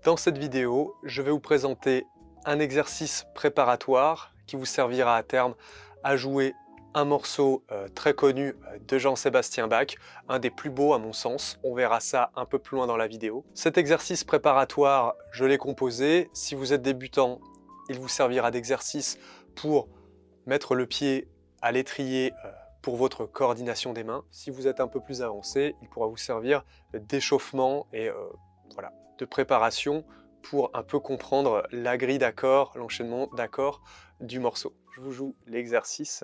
Dans cette vidéo, je vais vous présenter un exercice préparatoire qui vous servira à terme à jouer un morceau très connu de Jean-Sébastien Bach, un des plus beaux à mon sens. On verra ça un peu plus loin dans la vidéo. Cet exercice préparatoire, je l'ai composé. Si vous êtes débutant, il vous servira d'exercice pour mettre le pied à l'étrier pour votre coordination des mains. Si vous êtes un peu plus avancé, il pourra vous servir d'échauffement et voilà, de préparation pour un peu comprendre la grille d'accords, l'enchaînement d'accords du morceau. Je vous joue l'exercice.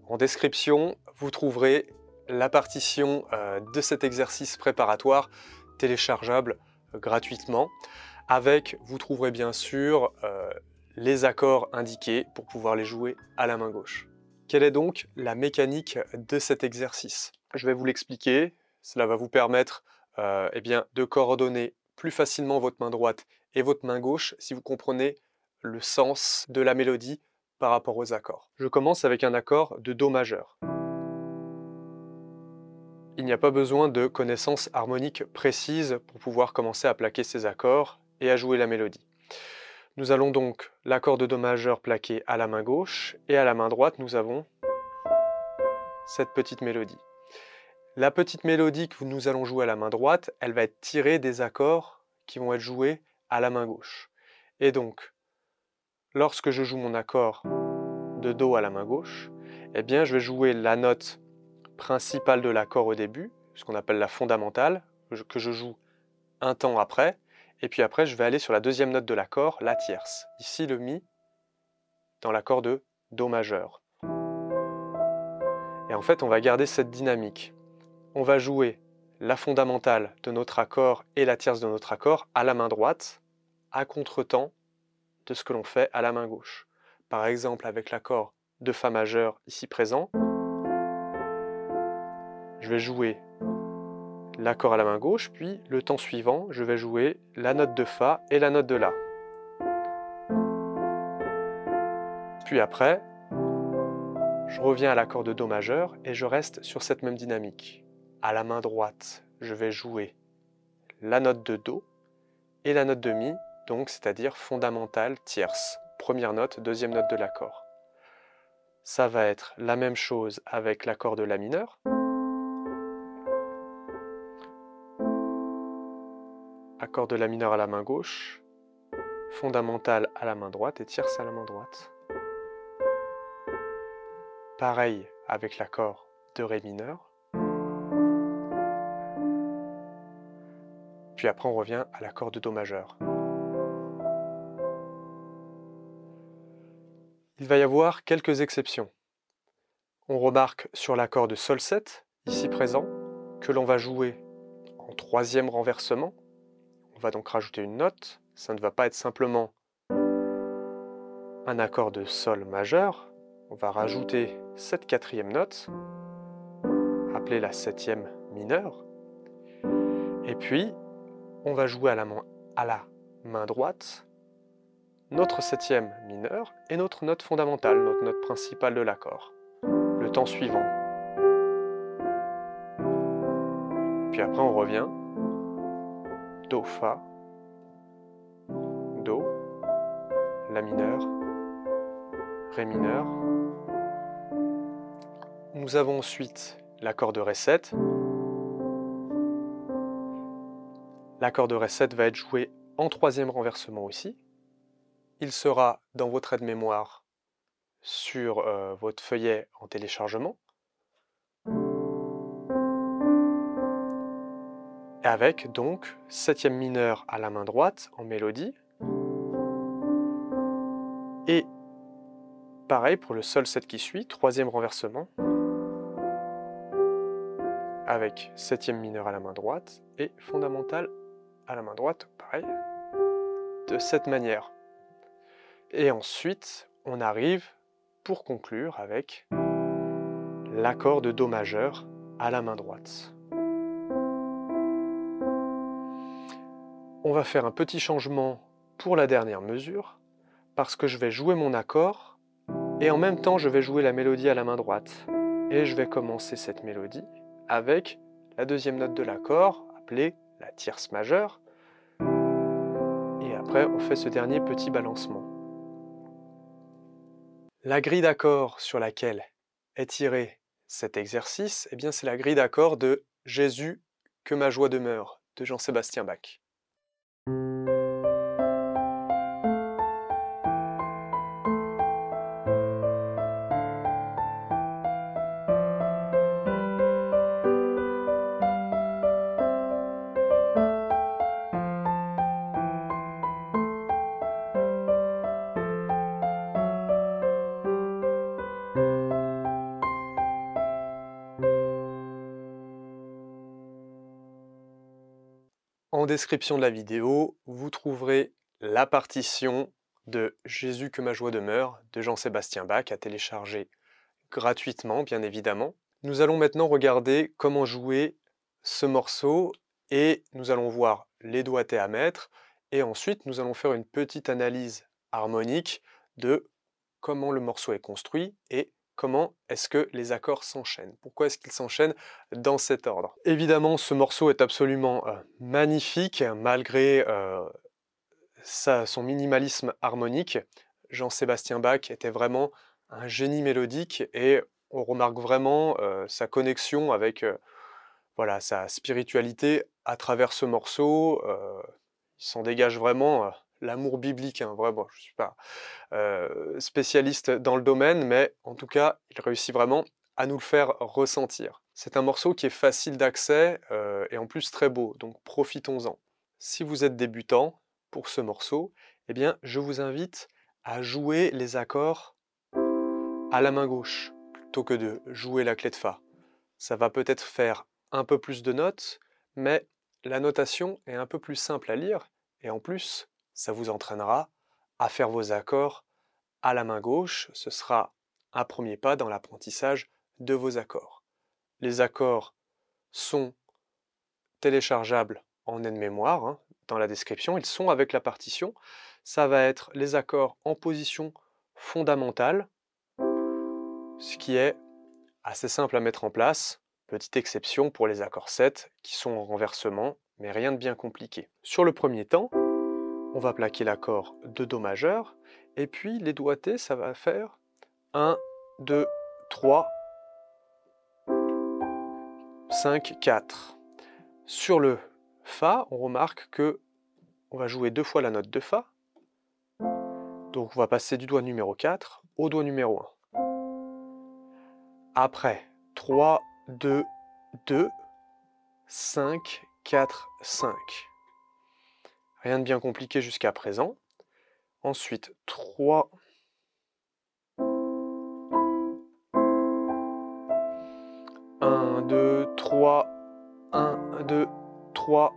En description, vous trouverez la partition de cet exercice préparatoire téléchargeable gratuitement. Avec, vous trouverez bien sûr les accords indiqués pour pouvoir les jouer à la main gauche. Quelle est donc la mécanique de cet exercice? Je vais vous l'expliquer. Cela va vous permettre de coordonner plus facilement votre main droite et votre main gauche si vous comprenez le sens de la mélodie par rapport aux accords. Je commence avec un accord de Do majeur. Il n'y a pas besoin de connaissances harmoniques précises pour pouvoir commencer à plaquer ces accords et à jouer la mélodie. Nous allons donc l'accord de Do majeur plaqué à la main gauche et à la main droite nous avons cette petite mélodie. La petite mélodie que nous allons jouer à la main droite, elle va être tirée des accords qui vont être joués à la main gauche. Et donc, lorsque je joue mon accord de Do à la main gauche, eh bien je vais jouer la note principale de l'accord au début, ce qu'on appelle la fondamentale, que je joue un temps après, et puis après je vais aller sur la deuxième note de l'accord, la tierce. Ici le Mi, dans l'accord de Do majeur. Et en fait on va garder cette dynamique. On va jouer la fondamentale de notre accord et la tierce de notre accord à la main droite, à contretemps de ce que l'on fait à la main gauche. Par exemple avec l'accord de Fa majeur ici présent, je vais jouer l'accord à la main gauche, puis le temps suivant, je vais jouer la note de Fa et la note de La. Puis après, je reviens à l'accord de Do majeur et je reste sur cette même dynamique. À la main droite, je vais jouer la note de Do et la note de Mi, donc c'est-à-dire fondamentale tierce. Première note, deuxième note de l'accord. Ça va être la même chose avec l'accord de La mineur. Accord de La mineur à la main gauche, fondamentale à la main droite et tierce à la main droite. Pareil avec l'accord de Ré mineur. Puis après on revient à l'accord de Do majeur. Il va y avoir quelques exceptions. On remarque sur l'accord de Sol 7, ici présent, que l'on va jouer en troisième renversement. On va donc rajouter une note. Ça ne va pas être simplement un accord de Sol majeur. On va rajouter cette quatrième note, appelée la septième mineure. Et puis, on va jouer à la main droite notre septième mineure et notre note fondamentale, notre note principale de l'accord. Le temps suivant. Puis après, on revient. Do, Fa, Do, La mineur, Ré mineur. Nous avons ensuite l'accord de Ré 7. L'accord de Ré 7 va être joué en troisième renversement aussi. Il sera dans votre aide-mémoire sur votre feuillet en téléchargement. Et avec donc septième mineur à la main droite en mélodie. Et pareil pour le Sol 7 qui suit, troisième renversement. avec septième mineur à la main droite et fondamental à la main droite, pareil, de cette manière. Et ensuite, on arrive, pour conclure, avec l'accord de Do majeur à la main droite. On va faire un petit changement pour la dernière mesure, parce que je vais jouer mon accord, et en même temps je vais jouer la mélodie à la main droite. Et je vais commencer cette mélodie avec la deuxième note de l'accord, appelée la tierce majeure, et après on fait ce dernier petit balancement. La grille d'accords sur laquelle est tiré cet exercice, eh bien c'est la grille d'accords de Jésus, que ma joie demeure, de Jean-Sébastien Bach. En description de la vidéo, vous trouverez la partition de Jésus que ma joie demeure de Jean-Sébastien Bach à télécharger gratuitement, bien évidemment. Nous allons maintenant regarder comment jouer ce morceau et nous allons voir les doigtés à mettre et ensuite nous allons faire une petite analyse harmonique de comment le morceau est construit et comment est-ce que les accords s'enchaînent. Pourquoi est-ce qu'ils s'enchaînent dans cet ordre? Évidemment, ce morceau est absolument magnifique, malgré son minimalisme harmonique. Jean-Sébastien Bach était vraiment un génie mélodique et on remarque vraiment sa connexion avec voilà, sa spiritualité à travers ce morceau. Il s'en dégage vraiment l'amour biblique, hein, vraiment. Je ne suis pas spécialiste dans le domaine, mais en tout cas, il réussit vraiment à nous le faire ressentir. C'est un morceau qui est facile d'accès et en plus très beau, donc profitons-en. Si vous êtes débutant pour ce morceau, eh bien, je vous invite à jouer les accords à la main gauche plutôt que de jouer la clé de Fa. Ça va peut-être faire un peu plus de notes, mais la notation est un peu plus simple à lire et en plus, ça vous entraînera à faire vos accords à la main gauche. Ce sera un premier pas dans l'apprentissage de vos accords. Les accords sont téléchargeables en aide-mémoire, hein, dans la description, ils sont avec la partition. Ça va être les accords en position fondamentale, ce qui est assez simple à mettre en place. Petite exception pour les accords 7 qui sont en renversement, mais rien de bien compliqué. Sur le premier temps, on va plaquer l'accord de Do majeur, et puis les doigtés, ça va faire 1, 2, 3, 5, 4. Sur le Fa, on remarque que on va jouer deux fois la note de Fa. Donc on va passer du doigt numéro 4 au doigt numéro 1. Après, 3, 2, 2, 5, 4, 5. Rien de bien compliqué jusqu'à présent. Ensuite, 3, 1, 2, 3, 1, 2, 3,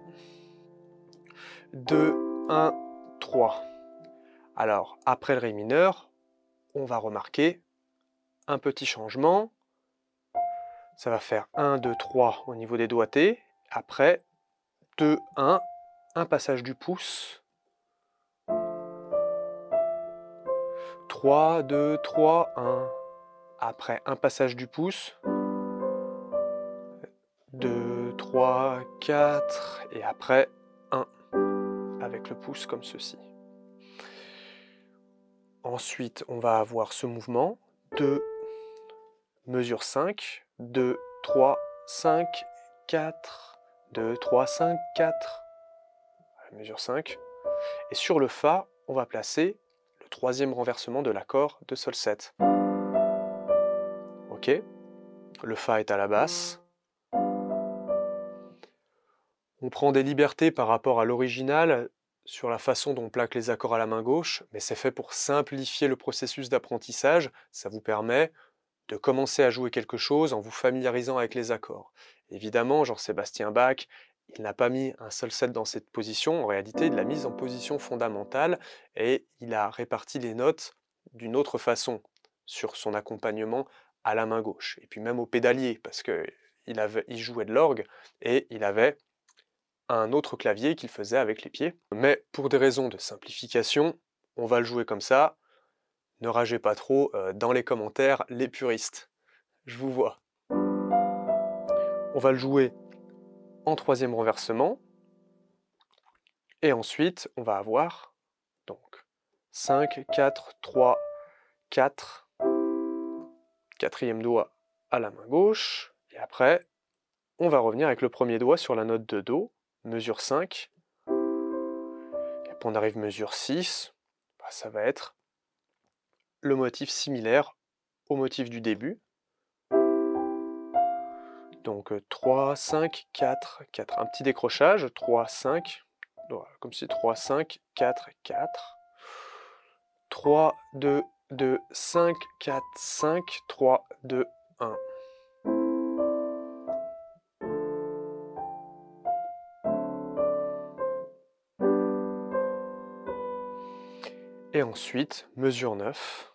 2, 1, 3. Alors, après le Ré mineur, on va remarquer un petit changement. Ça va faire 1, 2, 3 au niveau des doigtés. Après, 2, 1, un passage du pouce. 3, 2, 3, 1. Après, un passage du pouce. 2, 3, 4. Et après, 1. Avec le pouce comme ceci. Ensuite, on va avoir ce mouvement. 2, mesure 5. 2, 3, 5, 4. 2, 3, 5, 4. Mesure 5. Et sur le Fa, on va placer le troisième renversement de l'accord de Sol 7. Ok. Le Fa est à la basse. On prend des libertés par rapport à l'original sur la façon dont on plaque les accords à la main gauche, mais c'est fait pour simplifier le processus d'apprentissage. Ça vous permet de commencer à jouer quelque chose en vous familiarisant avec les accords. Évidemment, Jean-Sébastien Bach, il n'a pas mis un seul 7 dans cette position, en réalité il l'a mise en position fondamentale et il a réparti les notes d'une autre façon sur son accompagnement à la main gauche, et puis même au pédalier, parce qu'il jouait de l'orgue et il avait un autre clavier qu'il faisait avec les pieds. Mais pour des raisons de simplification, on va le jouer comme ça. Ne ragez pas trop dans les commentaires, les puristes. Je vous vois. On va le jouer en troisième renversement. Et ensuite, on va avoir donc 5, 4, 3, 4. Quatrième doigt à la main gauche. Et après, on va revenir avec le premier doigt sur la note de Do, mesure 5. Et puis on arrive mesure 6. Ça va être le motif similaire au motif du début. Donc 3, 5, 4, 4. Un petit décrochage, 3, 5. Comme si 3, 5, 4, 4. 3, 2, 2, 5, 4, 5, 3, 2, 1. Et ensuite, mesure 9,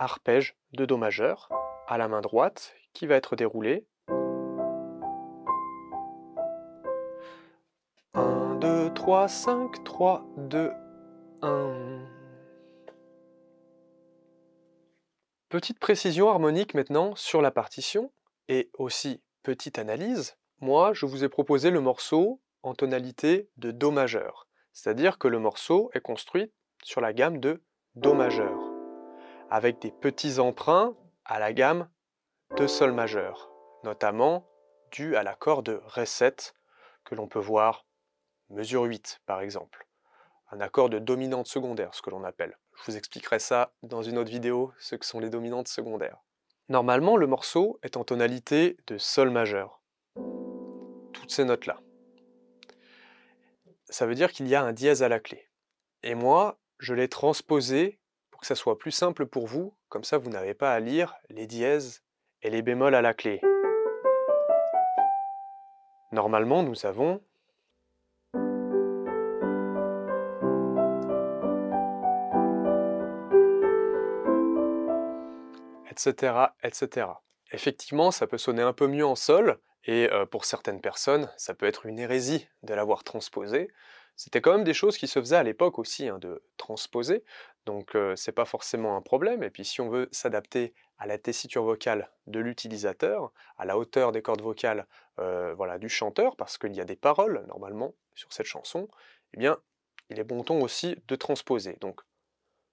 arpège de Do majeur à la main droite qui va être déroulé. 1, 2, 3, 5, 3, 2, 1. Petite précision harmonique maintenant sur la partition, et aussi petite analyse. Moi, je vous ai proposé le morceau en tonalité de Do majeur, c'est-à-dire que le morceau est construit sur la gamme de Do majeur, avec des petits emprunts à la gamme de Sol majeur, notamment dû à l'accord de Ré7, que l'on peut voir mesure 8 par exemple, un accord de dominante secondaire, ce que l'on appelle. Je vous expliquerai ça dans une autre vidéo, ce que sont les dominantes secondaires. Normalement, le morceau est en tonalité de Sol majeur, toutes ces notes-là. Ça veut dire qu'il y a un dièse à la clé. Et moi, je l'ai transposé pour que ça soit plus simple pour vous, comme ça vous n'avez pas à lire les dièses et les bémols à la clé. Normalement, nous avons etc., etc. Effectivement, ça peut sonner un peu mieux en sol, et pour certaines personnes, ça peut être une hérésie de l'avoir transposé. C'était quand même des choses qui se faisaient à l'époque aussi, de transposer, donc c'est pas forcément un problème. Et puis si on veut s'adapter à la tessiture vocale de l'utilisateur, à la hauteur des cordes vocales voilà, du chanteur, parce qu'il y a des paroles normalement sur cette chanson, eh bien il est bon ton aussi de transposer. Donc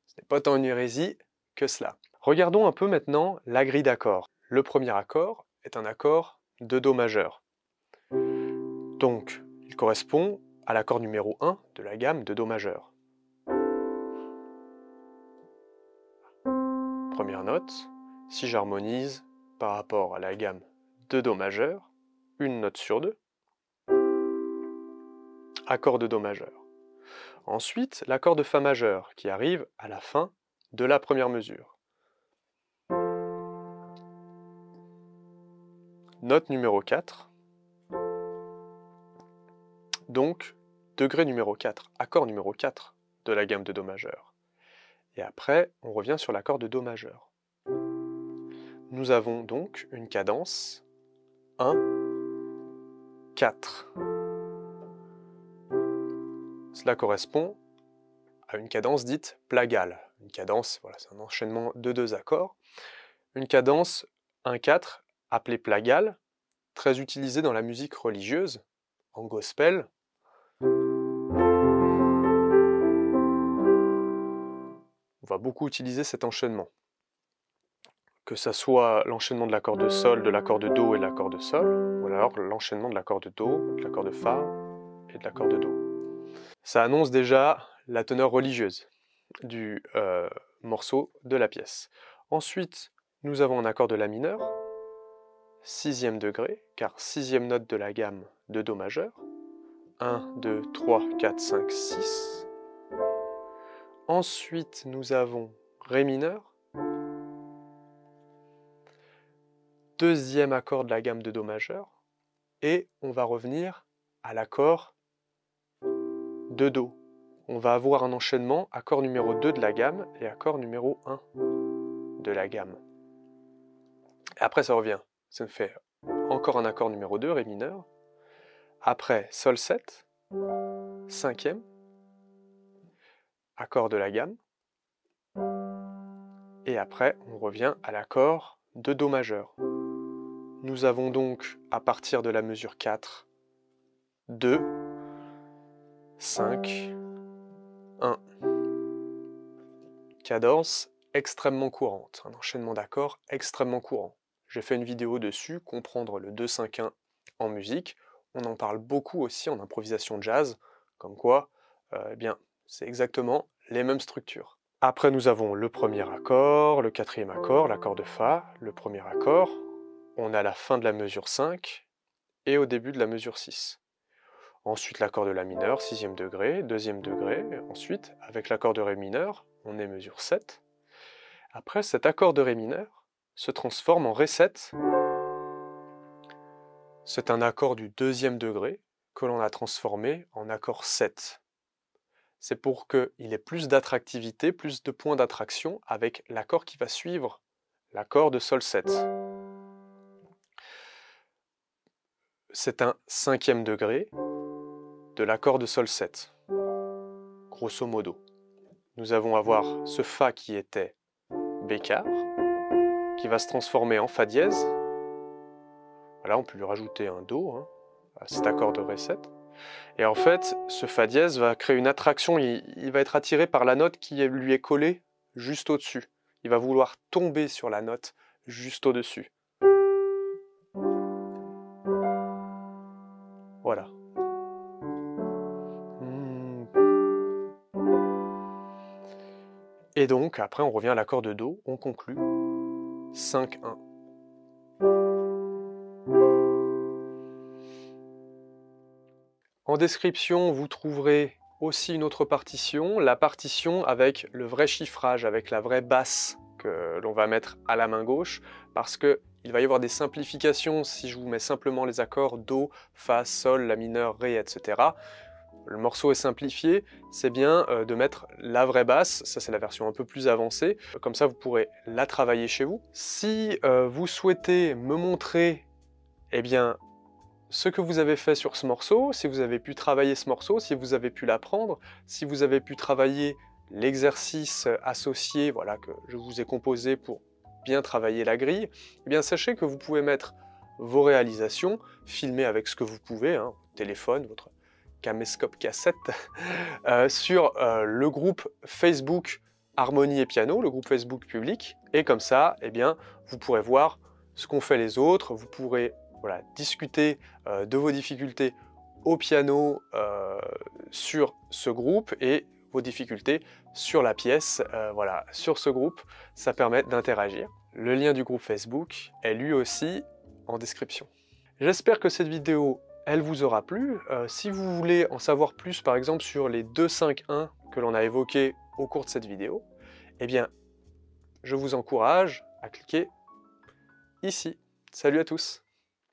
ce n'est pas tant une hérésie que cela. Regardons un peu maintenant la grille d'accords. Le premier accord est un accord de Do majeur. Donc, il correspond à l'accord numéro 1 de la gamme de Do majeur. Première note, si j'harmonise par rapport à la gamme de Do majeur, une note sur deux, accord de Do majeur. Ensuite, l'accord de Fa majeur qui arrive à la fin de la première mesure. Note numéro 4, donc degré numéro 4, accord numéro 4 de la gamme de Do majeur. Et après, on revient sur l'accord de Do majeur. Nous avons donc une cadence 1, 4. Cela correspond à une cadence dite plagale. Une cadence, voilà, c'est un enchaînement de deux accords. Une cadence 1-4, appelée plagale, très utilisée dans la musique religieuse, en gospel. On va beaucoup utiliser cet enchaînement. Que ça soit l'enchaînement de l'accord de Sol, de l'accord de Do et de l'accord de Sol, ou alors l'enchaînement de l'accord de Do, de l'accord de Fa et de l'accord de Do. Ça annonce déjà la teneur religieuse du morceau de la pièce. Ensuite, nous avons un accord de La mineur, 6e degré, car 6e note de la gamme de Do majeur. 1, 2, 3, 4, 5, 6. Ensuite, nous avons Ré mineur. deuxième accord de la gamme de Do majeur, et on va revenir à l'accord de Do. On va avoir un enchaînement accord numéro 2 de la gamme et accord numéro 1 de la gamme. Et après ça revient, ça me fait encore un accord numéro 2, Ré mineur, après Sol 7, cinquième, accord de la gamme, et après on revient à l'accord de Do majeur. Nous avons donc, à partir de la mesure 4, 2, 5, 1. Cadence extrêmement courante, un enchaînement d'accords extrêmement courant. J'ai fait une vidéo dessus, comprendre le 2-5-1 en musique. On en parle beaucoup aussi en improvisation jazz, comme quoi, eh bien, c'est exactement les mêmes structures. Après, nous avons le premier accord, le quatrième accord, l'accord de Fa, le premier accord. On a la fin de la mesure 5 et au début de la mesure 6. Ensuite, l'accord de La mineur, 6e degré, 2e degré. Ensuite, avec l'accord de Ré mineur, on est mesure 7. Après, cet accord de Ré mineur se transforme en Ré 7. C'est un accord du 2e degré que l'on a transformé en accord 7. C'est pour qu'il ait plus d'attractivité, plus de points d'attraction avec l'accord qui va suivre, l'accord de Sol 7. C'est un 5e degré de l'accord de Sol 7, grosso modo. Nous allons avoir ce Fa qui était bécard, qui va se transformer en Fa dièse. Voilà, on peut lui rajouter un Do, à cet accord de Ré 7. Et en fait, ce Fa dièse va créer une attraction, il va être attiré par la note qui lui est collée juste au-dessus. Il va vouloir tomber sur la note juste au-dessus. Voilà. Et donc, après, on revient à l'accord de Do, on conclut 5-1. En description, vous trouverez aussi une autre partition, la partition avec le vrai chiffrage, avec la vraie basse que l'on va mettre à la main gauche, parce qu'il va y avoir des simplifications si je vous mets simplement les accords Do, Fa, Sol, La mineur, Ré, etc. Le morceau est simplifié, c'est bien de mettre la vraie basse, ça c'est la version un peu plus avancée, comme ça vous pourrez la travailler chez vous. Si vous souhaitez me montrer, eh bien, ce que vous avez fait sur ce morceau, si vous avez pu travailler ce morceau, si vous avez pu l'apprendre, si vous avez pu travailler l'exercice associé, voilà, que je vous ai composé pour bien travailler la grille, eh bien sachez que vous pouvez mettre vos réalisations, filmer avec ce que vous pouvez, votre téléphone, votre caméscope cassette, sur le groupe Facebook Harmonie et Piano, le groupe Facebook public, et comme ça, eh bien, vous pourrez voir ce qu'ont fait les autres, vous pourrez discuter de vos difficultés au piano sur ce groupe et vos difficultés sur la pièce, sur ce groupe, ça permet d'interagir. Le lien du groupe Facebook est lui aussi en description. J'espère que cette vidéo elle vous aura plu. Si vous voulez en savoir plus, par exemple, sur les 2-5-1 que l'on a évoqués au cours de cette vidéo, eh bien, je vous encourage à cliquer ici. Salut à tous!